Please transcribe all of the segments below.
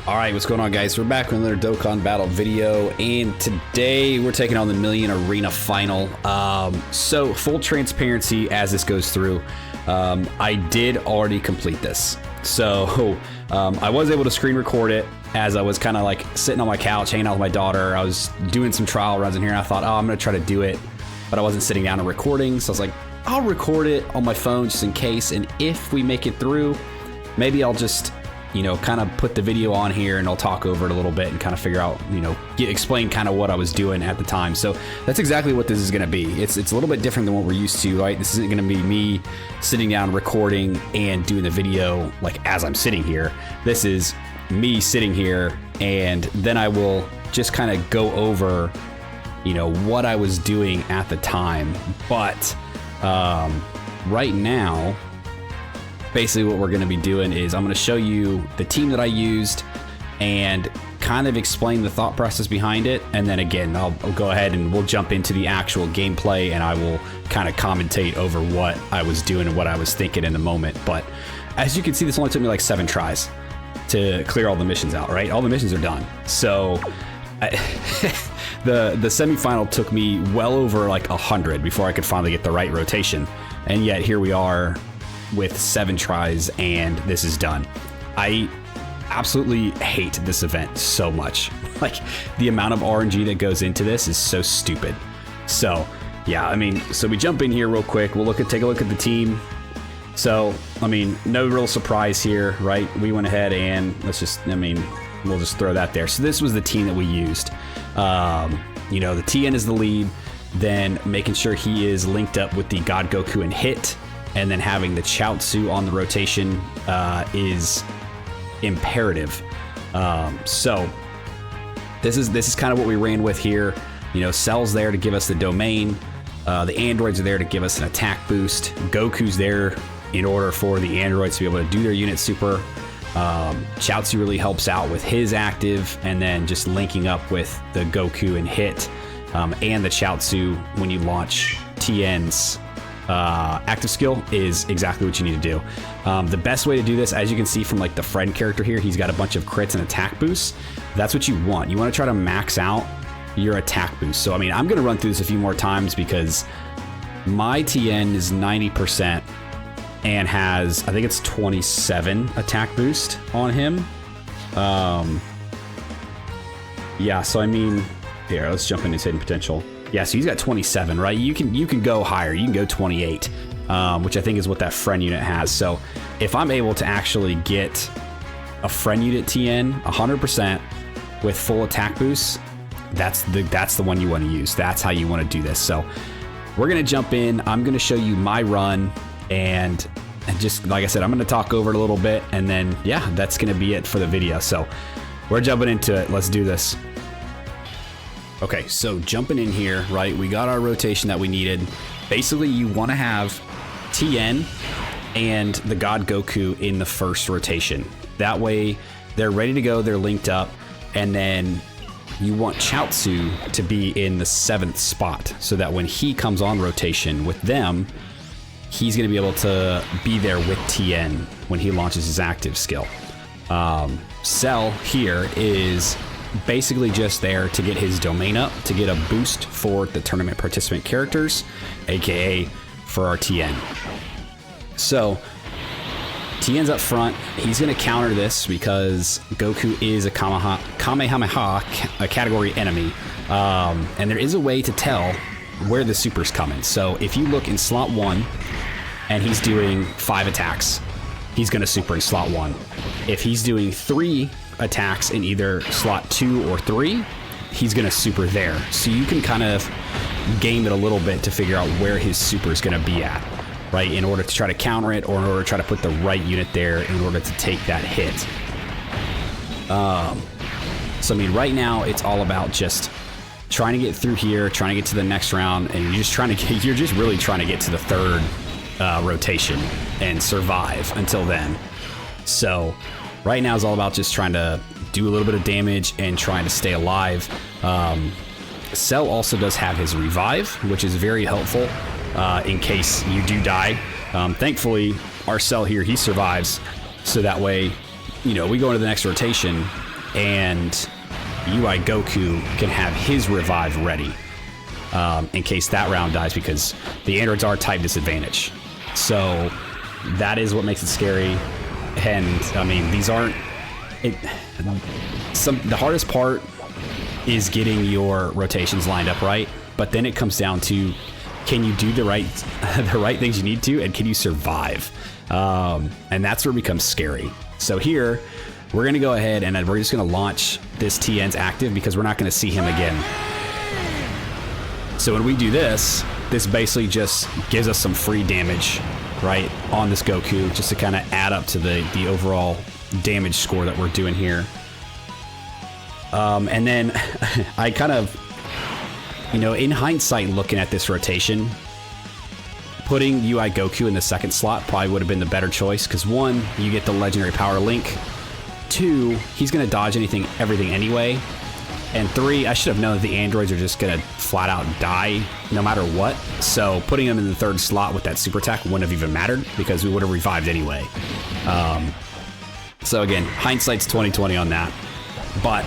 All right, what's going on, guys? We're back with another Dokkan battle video, and today we're taking on the Million Arena Final. So full transparency as this goes through, I did already complete this. So I was able to screen record it as I was kind of like sitting on my couch, hanging out with my daughter. I was doing some trial runs in here, and I thought, oh, I'm gonna try to do it, but I wasn't sitting down and recording. So I was like, I'll record it on my phone just in case, and if we make it through, maybe I'll just, you know, kind of put the video on here and I'll talk over it a little bit and kind of figure out, you know, explain kind of what I was doing at the time. So that's exactly what this is going to be. It's a little bit different than what we're used to, right? This isn't going to be me sitting down recording and doing the video like as I'm sitting here. This is me sitting here, and then I will just kind of go over, you know, what I was doing at the time. But right now, basically what we're going to be doing is I'm going to show you the team that I used and kind of explain the thought process behind it. And then again, I'll go ahead and we'll jump into the actual gameplay, and I will kind of commentate over what I was doing and what I was thinking in the moment. But as you can see, this only took me like 7 tries to clear all the missions out, right? All the missions are done. So the semifinal took me well over like 100 before I could finally get the right rotation. And yet here we are with 7 tries, and this is done. I absolutely hate this event so much. Like, the amount of RNG that goes into this is so stupid. So yeah, I mean, so we jump in here real quick. We'll take a look at the team. So I mean, no real surprise here, right? We went ahead and we'll just throw that there. So this was the team that we used. You know, the TN is the lead, then making sure he is linked up with the God Goku and hit, and then having the Chaozu on the rotation is imperative. So this is kind of what we ran with here. You know, Cell's there to give us the domain. The androids are there to give us an attack boost. Goku's there in order for the androids to be able to do their unit super. Chaozu really helps out with his active, and then just linking up with the Goku and hit and the Chaozu when you launch TN's active skill is exactly what you need to do. The best way to do this, as you can see from like the friend character here, he's got a bunch of crits and attack boosts. That's what you want. You want to try to max out your attack boost. So I mean, I'm going to run through this a few more times because my TN is 90% and has, I think it's 27 attack boost on him. Yeah, so I mean, here, let's jump into his hidden potential. Yeah, so he's got 27, right? You can go higher. You can go 28, which I think is what that friend unit has. So if I'm able to actually get a friend unit TN 100% with full attack boosts, that's the one you want to use. That's how you want to do this. So we're gonna jump in. I'm gonna show you my run, and just like I said, I'm gonna talk over it a little bit, and then yeah, that's gonna be it for the video. So we're jumping into it. Let's do this. Okay, so jumping in here, right, we got our rotation that we needed. Basically, you want to have TN and the God Goku in the first rotation. That way, they're ready to go, they're linked up, and then you want Chaozu to be in the 7th spot, so that when he comes on rotation with them, he's going to be able to be there with TN when he launches his active skill. Cell here is basically just there to get his domain up, to get a boost for the tournament participant characters, aka for our TN. So TN's up front. He's going to counter this because Goku is a Kamehameha, a category enemy, and there is a way to tell where the super's coming. So if you look in slot 1 and he's doing 5 attacks, he's going to super in slot 1. If he's doing 3 attacks in either slot 2 or 3, he's gonna super there. So you can kind of game it a little bit to figure out where his super is gonna be at, right, in order to try to counter it, or in order to try to put the right unit there in order to take that hit. So I mean, right now it's all about just trying to get through here, trying to get to the next round, and you're just really trying to get to the 3rd rotation and survive until then. So right now is all about just trying to do a little bit of damage and trying to stay alive. Cell also does have his revive, which is very helpful in case you do die. Thankfully, our Cell here, he survives, so that way, you know, we go into the next rotation and UI Goku can have his revive ready in case that round dies, because the androids are type disadvantage. So that is what makes it scary. And I mean, these aren't the hardest part is getting your rotations lined up right, but then it comes down to, can you do the right things you need to, and can you survive? And that's where it becomes scary. So here we're gonna go ahead and we're just gonna launch this TN's active, because we're not gonna see him again. So when we do this basically just gives us some free damage, right, on this Goku, just to kind of add up to the overall damage score that we're doing here. And then I kind of, you know, in hindsight, looking at this rotation, putting UI Goku in the second slot probably would have been the better choice, because one, you get the legendary power link. Two, he's going to dodge everything anyway. And three, I should have known that the androids are just going to flat out die no matter what. So putting him in the third slot with that super attack wouldn't have even mattered, because we would have revived anyway. So again, hindsight's 20/20 on that. But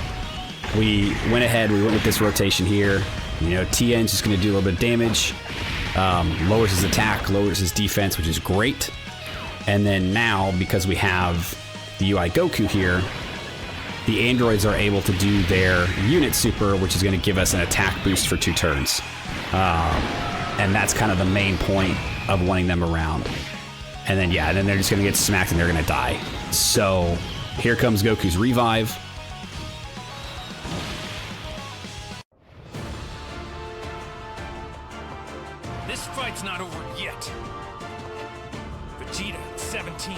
we went ahead, we went with this rotation here. You know, TN's just going to do a little bit of damage. Lowers his attack, lowers his defense, which is great. And then now, because we have the UI Goku here, the androids are able to do their unit super, which is going to give us an attack boost for 2 turns. And that's kind of the main point of wanting them around. And then, yeah, then they're just going to get smacked and they're going to die. So here comes Goku's revive. This fight's not over yet. Vegeta at 17.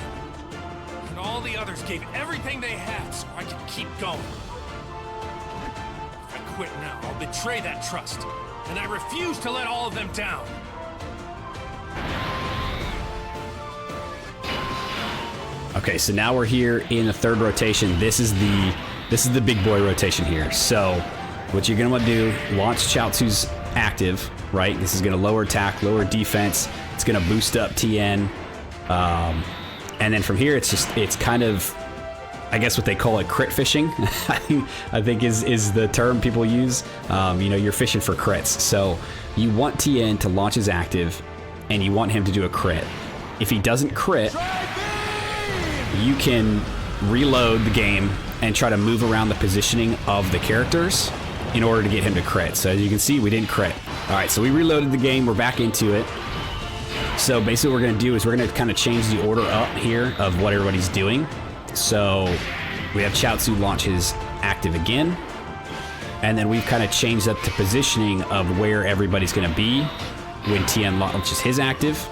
And all the others gave everything they had so I could keep going. If I quit now, I'll betray that trust. And I refuse to let all of them down. Okay, so now we're here in the third rotation. This is the big boy rotation here. So what you're gonna want to do, launch Chaozu's active, right? This is gonna lower attack, lower defense. It's gonna boost up TN. And then from here, it's kind of, I guess what they call it, crit fishing. I think is the term people use. You know, you're fishing for crits. So you want TN to launch his active, and you want him to do a crit. If he doesn't crit, you can reload the game and try to move around the positioning of the characters in order to get him to crit. So as you can see, we didn't crit. All right, so we reloaded the game. We're back into it. So basically what we're gonna do is we're gonna kind of change the order up here of what everybody's doing. So we have Chaozu launch his active again. And then we've kind of changed up the positioning of where everybody's gonna be when TN launches his active.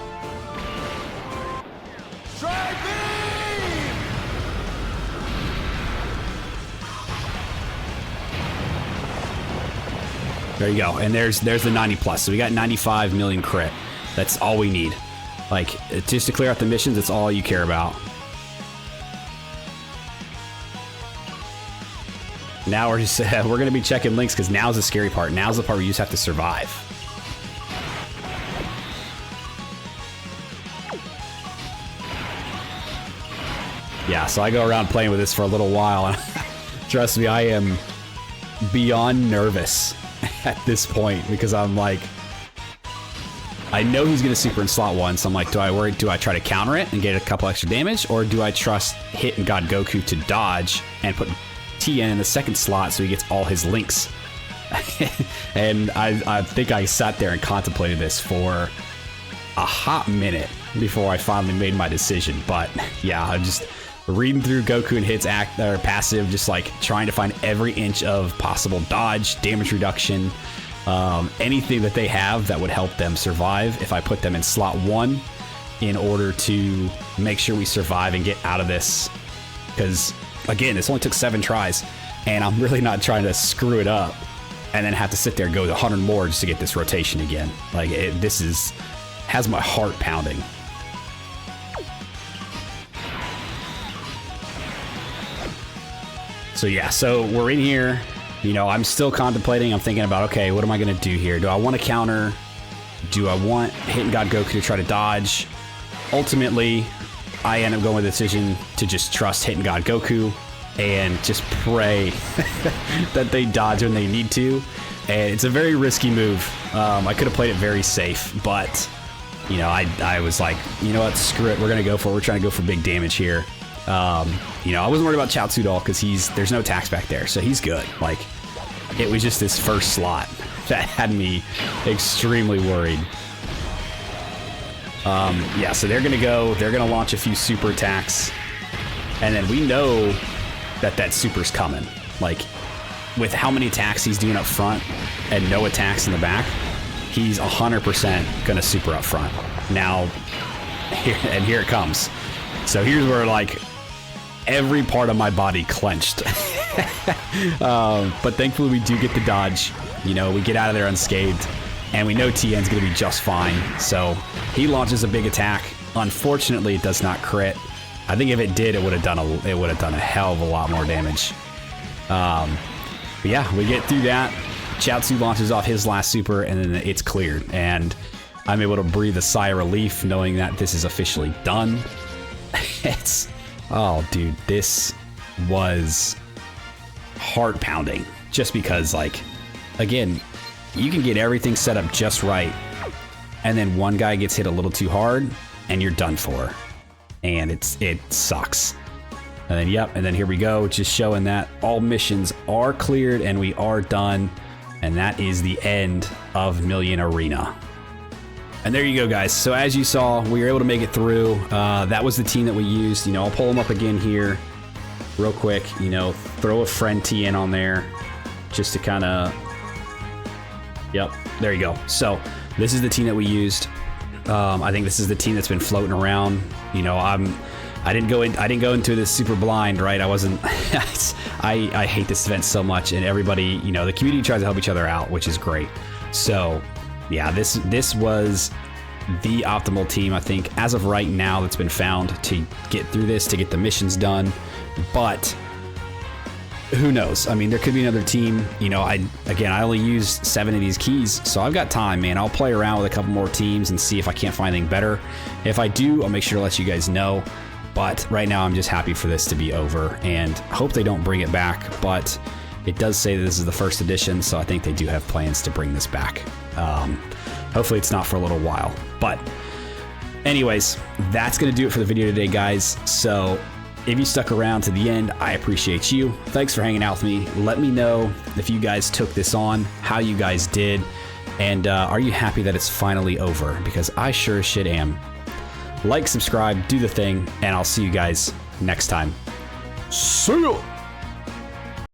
There you go, and there's the 90 plus. So we got 95 million crit. That's all we need. Like, just to clear out the missions, that's all you care about. Now we're just we're gonna be checking links, because now's the scary part. Now's the part where you just have to survive. Yeah, so I go around playing with this for a little while, and trust me, I am beyond nervous at this point, because I'm like, I know he's gonna super in slot 1, so I'm like, do I try to counter it and get a couple extra damage, or do I trust Hit and God Goku to dodge and put TN in the second slot so he gets all his links? And I think I sat there and contemplated this for a hot minute before I finally made my decision. But yeah, I'm just reading through Goku and Hit's passive, just like trying to find every inch of possible dodge, damage reduction, anything that they have that would help them survive if I put them in slot 1 in order to make sure we survive and get out of this. Because again, this only took 7 tries, and I'm really not trying to screw it up and then have to sit there and go 100 more just to get this rotation again. Like, this has my heart pounding. So yeah, so we're in here. You know, I'm still contemplating. I'm thinking about, okay, what am I going to do here? Do I want to counter? Do I want Hit and God Goku to try to dodge? Ultimately, I end up going with the decision to just trust Hit and God Goku and just pray that they dodge when they need to. And it's a very risky move. I could have played it very safe, but you know, I was like, you know what, screw it, we're gonna go for it. We're trying to go for big damage here. You know, I wasn't worried about Chaozu at all because there's no attacks back there, so he's good. Like, it was just this first slot that had me extremely worried. Yeah, so they're gonna launch a few super attacks, and then we know that super's coming. Like, with how many attacks he's doing up front and no attacks in the back, he's 100% gonna super up front. Now, here it comes. So here's where, like, every part of my body clenched. But thankfully we do get the dodge. You know, we get out of there unscathed, and we know TN's gonna be just fine. So he launches a big attack. Unfortunately, it does not crit. I think if it did, it would have done a hell of a lot more damage. But yeah, we get through that. Chaozu launches off his last super, and then it's cleared. And I'm able to breathe a sigh of relief knowing that this is officially done. Oh, dude, this was heart-pounding. Just because, like, again, you can get everything set up just right, and then one guy gets hit a little too hard, and you're done for. And it sucks. And then, yep, and then here we go, just showing that all missions are cleared and we are done. And that is the end of Million Arena. And there you go, guys. So as you saw, we were able to make it through. That was the team that we used. You know, I'll pull them up again here real quick. You know, throw a friend TN on there just to kind of... Yep, there you go. So this is the team that we used. I think this is the team that's been floating around. You know, I didn't go into this super blind, right? I wasn't. I hate this event so much, and everybody, you know, the community tries to help each other out, which is great. So, yeah, this was the optimal team, I think, as of right now, that's been found to get through this, to get the missions done. But who knows? I mean, there could be another team. You know, I only used 7 of these keys, so I've got time, man. I'll play around with a couple more teams and see if I can't find anything better. If I do, I'll make sure to let you guys know. But right now, I'm just happy for this to be over, and hope they don't bring it back. But it does say that this is the first edition, so I think they do have plans to bring this back. Hopefully it's not for a little while. But anyways, that's going to do it for the video today, guys. So if you stuck around to the end, I appreciate you. Thanks for hanging out with me. Let me know if you guys took this on, how you guys did, and are you happy that it's finally over? Because I sure as shit am. Like, subscribe, do the thing, and I'll see you guys next time. See ya!